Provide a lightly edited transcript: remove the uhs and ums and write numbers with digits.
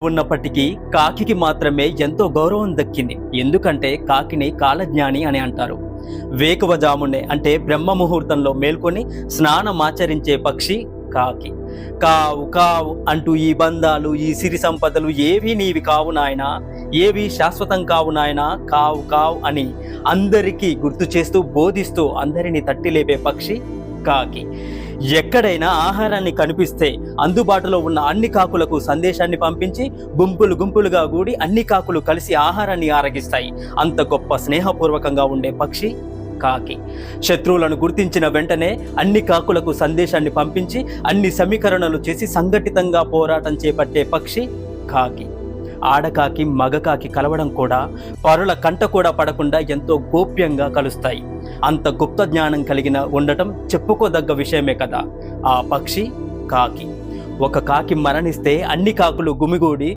ఉన్నప్పటికీ కాకికి మాత్రమే ఎంతో గౌరవం దక్కింది. ఎందుకంటే కాకిని కాలజ్ఞాని అని అంటారు. వేకువజామునే అంటే బ్రహ్మ ముహూర్తంలో మేల్కొని స్నానమాచరించే పక్షి కాకి. కావు కావు అంటూ ఈ బంధాలు, ఈ సిరి సంపదలు ఏవీ నీవి కావు నాయనా, ఏవి శాశ్వతం కావు నాయనా, కావు కావు అని అందరికీ గుర్తు చేస్తూ బోధిస్తూ అందరినీ తట్టి లేపే పక్షి కాకి. ఎక్కడైనా ఆహారాన్ని కనిపిస్తే అందుబాటులో ఉన్న అన్ని కాకులకు సందేశాన్ని పంపించి గుంపులు గుంపులుగా కూడి అన్ని కాకులు కలిసి ఆహారాన్ని ఆరగిస్తాయి. అంత గొప్ప స్నేహపూర్వకంగా ఉండే పక్షి కాకి. శత్రువులను గుర్తించిన వెంటనే అన్ని కాకులకు సందేశాన్ని పంపించి అన్ని సమీకరణలు చేసి సంఘటితంగా పోరాటం చేపట్టే పక్షి కాకి. ఆడకాకి మగకాకి కలవడం కూడా పరుల కంట కూడా పడకుండా ఎంతో గోప్యంగా కలుస్తాయి. అంత గుప్త జ్ఞానం కలిగిన ఉండటం చెప్పుకోదగ్గ విషయమే కదా ఆ పక్షి కాకి. ఒక కాకి మరణిస్తే అన్ని కాకులు గుమిగూడి